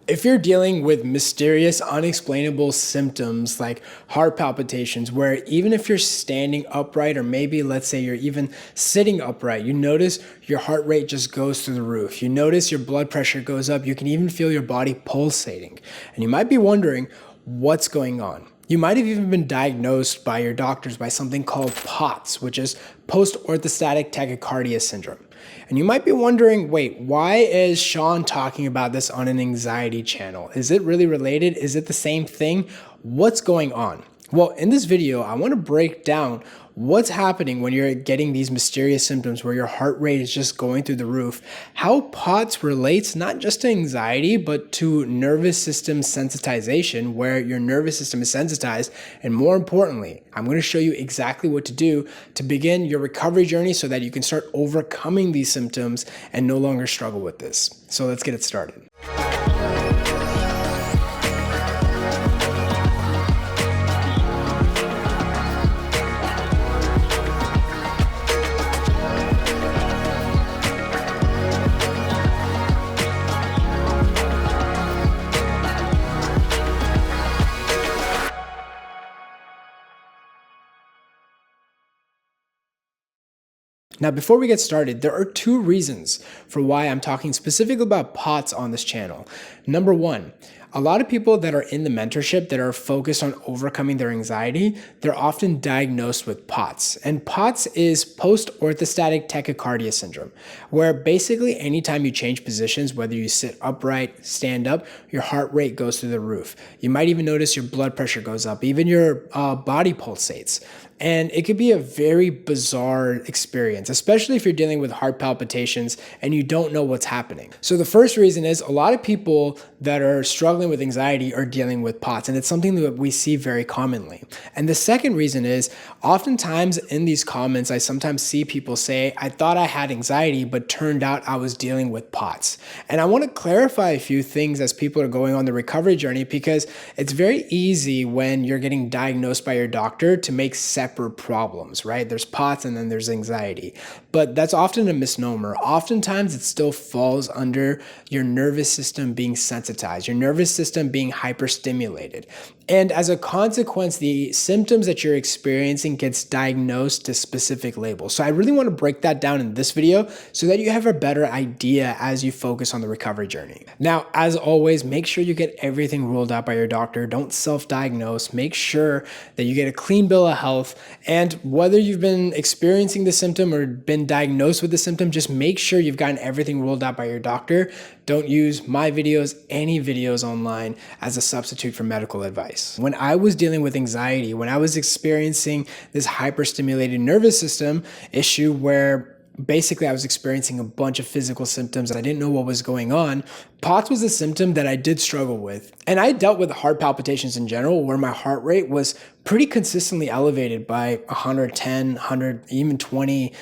If you're dealing with mysterious, unexplainable symptoms like heart palpitations, where even if you're standing upright, or maybe let's say you're even sitting upright, you notice your heart rate just goes through the roof. You notice your blood pressure goes up. You can even feel your body pulsating. And you might be wondering what's going on. You might have even been diagnosed by your doctors by something called POTS, which is post-orthostatic tachycardia syndrome. And you might be wondering, wait, why is Sean talking about this on an anxiety channel? Is it really related? Is it the same thing? What's going on? Well, in this video, I want to break down what's happening when you're getting these mysterious symptoms where your heart rate is just going through the roof, how POTS relates not just to anxiety, but to nervous system sensitization, where your nervous system is sensitized. And more importantly, I'm going to show you exactly what to do to begin your recovery journey so that you can start overcoming these symptoms and no longer struggle with this. So let's get it started. Now, before we get started, there are two reasons for why I'm talking specifically about POTS on this channel. Number one, a lot of people that are in the mentorship that are focused on overcoming their anxiety, they're often diagnosed with POTS. And POTS is post-orthostatic tachycardia syndrome, where basically anytime you change positions, whether you sit upright, stand up, your heart rate goes through the roof. You might even notice your blood pressure goes up, even your body pulsates. And it could be a very bizarre experience, especially if you're dealing with heart palpitations and you don't know what's happening. So the first reason is a lot of people that are struggling with anxiety are dealing with POTS, and it's something that we see very commonly. And the second reason is oftentimes in these comments, I sometimes see people say, I thought I had anxiety, but turned out I was dealing with POTS. And I want to clarify a few things as people are going on the recovery journey, because it's very easy when you're getting diagnosed by your doctor to make separate problems, right? There's POTS and then there's anxiety, but that's often a misnomer. Oftentimes it still falls under your nervous system being sensitized, your nervous system being hyperstimulated. And as a consequence, the symptoms that you're experiencing gets diagnosed to specific labels. So I really want to break that down in this video so that you have a better idea as you focus on the recovery journey. Now, as always, make sure you get everything ruled out by your doctor. Don't self-diagnose. Make sure that you get a clean bill of health. And whether you've been experiencing the symptom or been diagnosed with the symptom, just make sure you've gotten everything ruled out by your doctor. Don't use my videos, any videos online, as a substitute for medical advice. When I was dealing with anxiety, when I was experiencing this hyperstimulated nervous system issue where basically I was experiencing a bunch of physical symptoms and I didn't know what was going on, POTS was a symptom that I did struggle with. And I dealt with heart palpitations in general, where my heart rate was pretty consistently elevated by 110, 100, even 20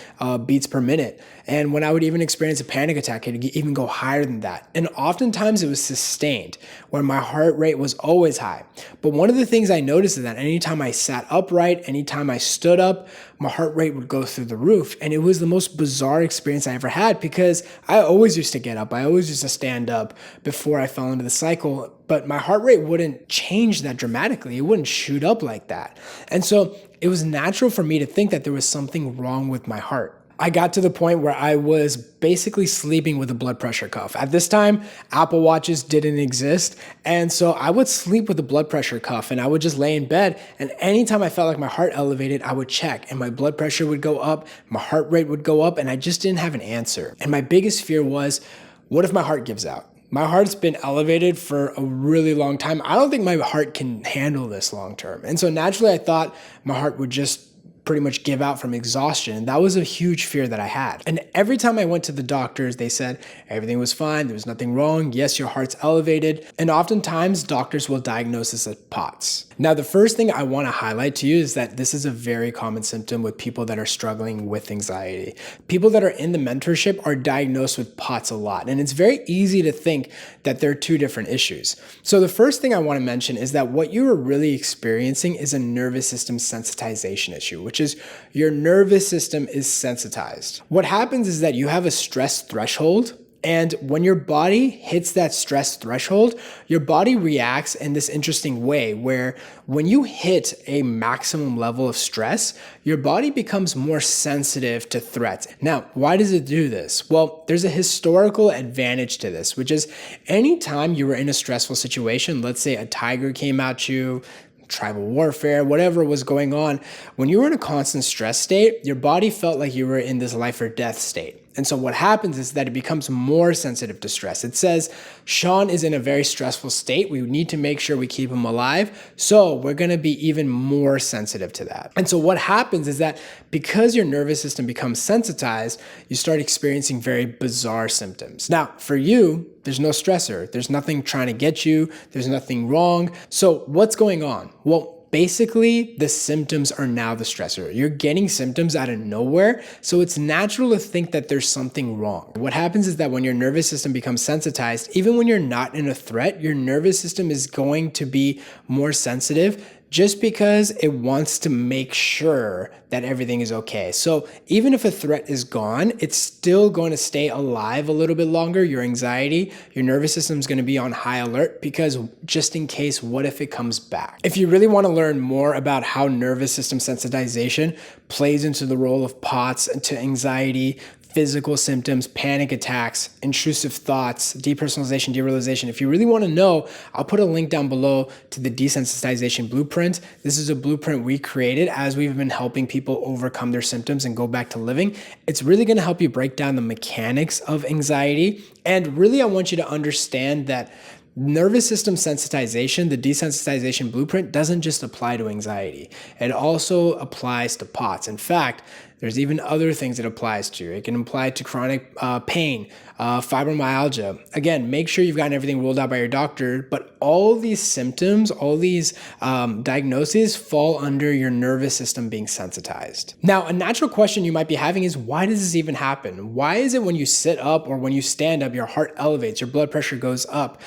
beats per minute. And when I would even experience a panic attack, it would even go higher than that. And oftentimes it was sustained, where my heart rate was always high. But one of the things I noticed is that anytime I sat upright, anytime I stood up, my heart rate would go through the roof. And it was the most bizarre experience I ever had, because I always used to get up. I always used to stand up before I fell into the cycle, but my heart rate wouldn't change that dramatically. It wouldn't shoot up like that. And so it was natural for me to think that there was something wrong with my heart. I got to the point where I was basically sleeping with a blood pressure cuff. At this time, Apple Watches didn't exist. And so I would sleep with a blood pressure cuff and I would just lay in bed. And anytime I felt like my heart elevated, I would check and my blood pressure would go up, my heart rate would go up, and I just didn't have an answer. And my biggest fear was, what if my heart gives out? My heart's been elevated for a really long time. I don't think my heart can handle this long term. And so naturally I thought my heart would just pretty much give out from exhaustion. And that was a huge fear that I had. And every time I went to the doctors, they said everything was fine. There was nothing wrong. Yes, your heart's elevated. And oftentimes doctors will diagnose this as POTS. Now, the first thing I want to highlight to you is that this is a very common symptom with people that are struggling with anxiety. People that are in the mentorship are diagnosed with POTS a lot. And it's very easy to think that they're two different issues. So the first thing I want to mention is that what you are really experiencing is a nervous system sensitization issue, which is your nervous system is sensitized. What happens is that you have a stress threshold, And when your body hits that stress threshold, your body reacts in this interesting way where when you hit a maximum level of stress, your body becomes more sensitive to threats. Now, why does it do this? Well, there's a historical advantage to this, which is anytime you were in a stressful situation, let's say a tiger came at you, tribal warfare, whatever was going on, when you were in a constant stress state, your body felt like you were in this life or death state. And so what happens is that it becomes more sensitive to stress. It says, Sean is in a very stressful state. We need to make sure we keep him alive. So we're going to be even more sensitive to that. And so what happens is that because your nervous system becomes sensitized, you start experiencing very bizarre symptoms. Now, for you, there's no stressor. There's nothing trying to get you. There's nothing wrong. So what's going on? Well, basically, the symptoms are now the stressor. You're getting symptoms out of nowhere, so it's natural to think that there's something wrong. What happens is that when your nervous system becomes sensitized, even when you're not in a threat, your nervous system is going to be more sensitive just because it wants to make sure that everything is okay. So even if a threat is gone, it's still going to stay alive a little bit longer. Your anxiety, your nervous system is going to be on high alert because just in case, what if it comes back? If you really want to learn more about how nervous system sensitization plays into the role of POTS to anxiety, physical symptoms, panic attacks, intrusive thoughts, depersonalization, derealization. If you really want to know, I'll put a link down below to the desensitization blueprint. This is a blueprint we created as we've been helping people overcome their symptoms and go back to living. It's really going to help you break down the mechanics of anxiety. And really, I want you to understand that nervous system sensitization, the desensitization blueprint, doesn't just apply to anxiety. It also applies to POTS. In fact, there's even other things it applies to. It can apply to chronic pain, fibromyalgia. Again, make sure you've gotten everything ruled out by your doctor, but all these symptoms, all these diagnoses fall under your nervous system being sensitized. Now, a natural question you might be having is, why does this even happen? Why is it when you sit up or when you stand up, your heart elevates, your blood pressure goes up?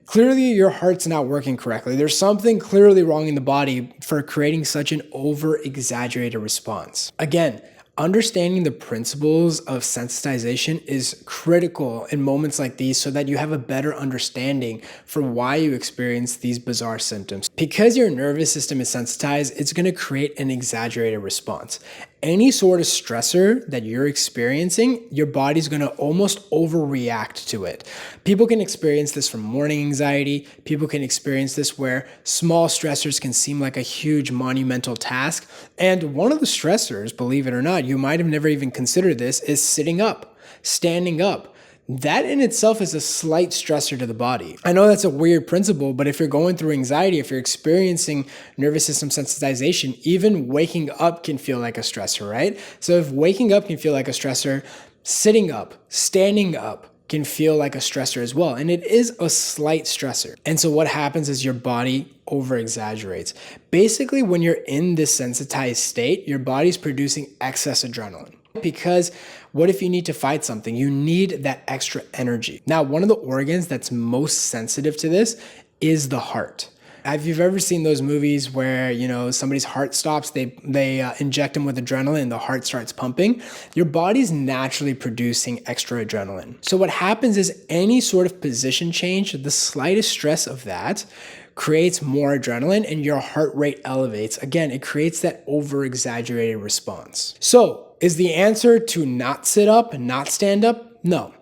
Clearly, your heart's not working correctly. There's something clearly wrong in the body for creating such an over-exaggerated response. Again, understanding the principles of sensitization is critical in moments like these so that you have a better understanding for why you experience these bizarre symptoms. Because your nervous system is sensitized, it's going to create an exaggerated response. Any sort of stressor that you're experiencing, your body's going to almost overreact to it. People can experience this from morning anxiety. People can experience this where small stressors can seem like a huge monumental task. And one of the stressors, believe it or not, you might have never even considered this, is sitting up, standing up. That in itself is a slight stressor to the body. I know that's a weird principle, but if you're going through anxiety, if you're experiencing nervous system sensitization, even waking up can feel like a stressor, right? So if waking up can feel like a stressor, sitting up, standing up can feel like a stressor as well. And it is a slight stressor. And so what happens is your body over-exaggerates. Basically, when you're in this sensitized state, your body's producing excess adrenaline. Because what if you need to fight something? You need that extra energy. Now, one of the organs that's most sensitive to this is the heart. If you've ever seen those movies where, somebody's heart stops, they inject them with adrenaline and the heart starts pumping, your body's naturally producing extra adrenaline. So what happens is any sort of position change, the slightest stress of that creates more adrenaline and your heart rate elevates. Again, it creates that over-exaggerated response. So, is the answer to not sit up and not stand up? No.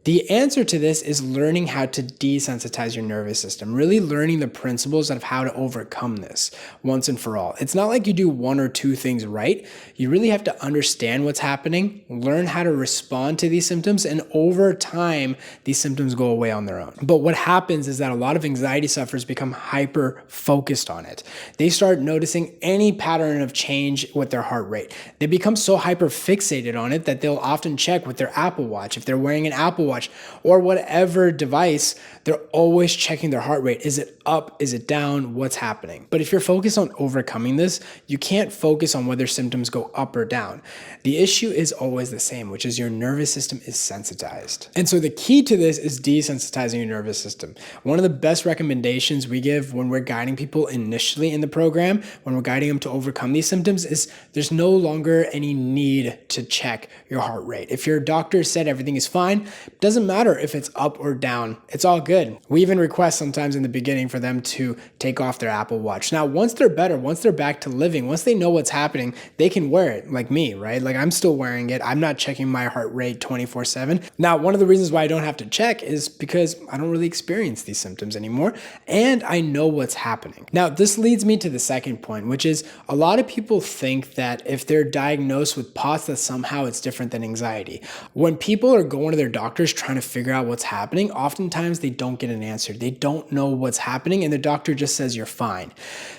The answer to this is learning how to desensitize your nervous system, really learning the principles of how to overcome this once and for all. It's not like you do one or two things right. You really have to understand what's happening, learn how to respond to these symptoms, and over time, these symptoms go away on their own. But what happens is that a lot of anxiety sufferers become hyper-focused on it. They start noticing any pattern of change with their heart rate. They become so hyper-fixated on it that they'll often check with their Apple Watch. If they're wearing an Apple Watch or whatever device, they're always checking their heart rate. Is it up? Is it down? What's happening? But if you're focused on overcoming this, you can't focus on whether symptoms go up or down. The issue is always the same, which is your nervous system is sensitized. And so the key to this is desensitizing your nervous system. One of the best recommendations we give when we're guiding people initially in the program, when we're guiding them to overcome these symptoms, is there's no longer any need to check your heart rate. If your doctor said everything is fine, Doesn't matter if it's up or down, it's all good. We even request sometimes in the beginning for them to take off their Apple Watch. Now, once they're better, once they're back to living, once they know what's happening, they can wear it like me, right? Like I'm still wearing it. I'm not checking my heart rate 24/7. Now, one of the reasons why I don't have to check is because I don't really experience these symptoms anymore, and I know what's happening. Now, this leads me to the second point, which is a lot of people think that if they're diagnosed with POTS, that somehow it's different than anxiety. When people are going to their doctors trying to figure out what's happening, oftentimes they don't get an answer. They don't know what's happening, and the doctor just says you're fine.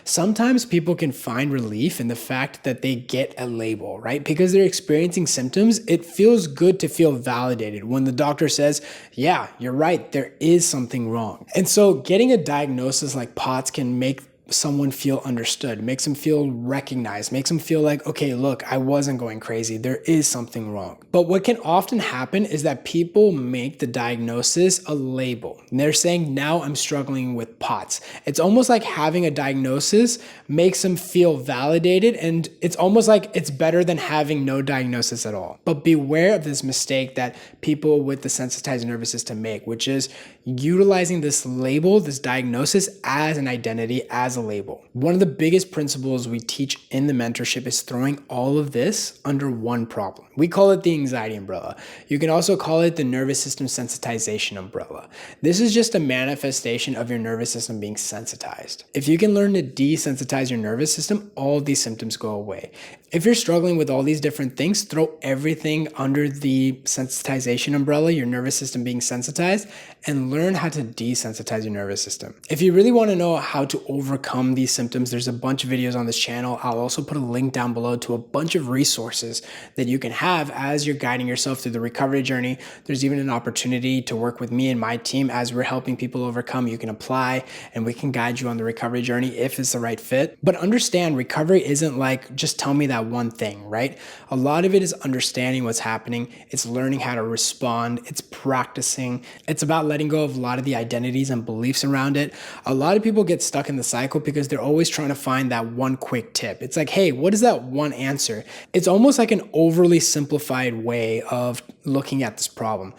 Sometimes people can find relief in the fact that they get a label, right? Because they're experiencing symptoms, it feels good to feel validated when the doctor says, yeah, you're right, there is something wrong. And so getting a diagnosis like POTS can make someone feel understood, makes them feel recognized, makes them feel like, okay, look, I wasn't going crazy. There is something wrong. But what can often happen is that people make the diagnosis a label. And they're saying, now I'm struggling with POTS. It's almost like having a diagnosis makes them feel validated, and it's almost like it's better than having no diagnosis at all. But beware of this mistake that people with the sensitized nervous system make, which is utilizing this label, this diagnosis as an identity, as a label. One of the biggest principles we teach in the mentorship is throwing all of this under one problem. We call it the anxiety umbrella. You can also call it the nervous system sensitization umbrella. This is just a manifestation of your nervous system being sensitized. If you can learn to desensitize your nervous system, all of these symptoms go away. If you're struggling with all these different things, throw everything under the sensitization umbrella, your nervous system being sensitized, and learn how to desensitize your nervous system. If you really want to know how to overcome these symptoms, there's a bunch of videos on this channel. I'll also put a link down below to a bunch of resources that you can have as you're guiding yourself through the recovery journey. There's even an opportunity to work with me and my team as we're helping people overcome. You can apply and we can guide you on the recovery journey if it's the right fit. But understand, recovery isn't like, just tell me that one thing, right? A lot of it is understanding what's happening. It's learning how to respond. It's practicing. It's about letting go of a lot of the identities and beliefs around it. A lot of people get stuck in the cycle because they're always trying to find that one quick tip. It's like, hey, what is that one answer? It's almost like an overly simplified way of looking at this problem.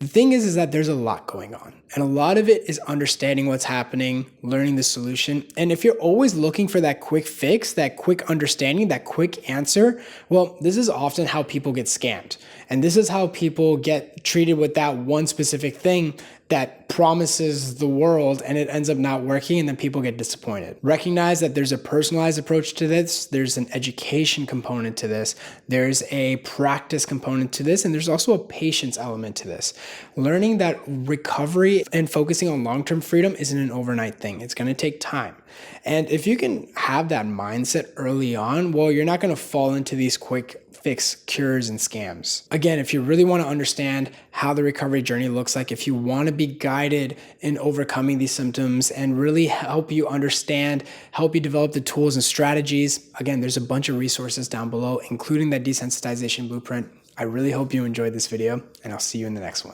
The thing is that there's a lot going on, and a lot of it is understanding what's happening, learning the solution. And if you're always looking for that quick fix, that quick understanding, that quick answer, well, this is often how people get scammed. And this is how people get treated with that one specific thing that promises the world and it ends up not working, and then people get disappointed. Recognize that there's a personalized approach to this, there's an education component to this, there's a practice component to this, and there's also a patience element to this. Learning that recovery and focusing on long-term freedom isn't an overnight thing. It's going to take time. And if you can have that mindset early on, well, you're not going to fall into these quick fix cures and scams. Again, if you really want to understand how the recovery journey looks like, if you want to be guided in overcoming these symptoms and really help you understand, help you develop the tools and strategies, again, there's a bunch of resources down below, including that desensitization blueprint. I really hope you enjoyed this video, and I'll see you in the next one.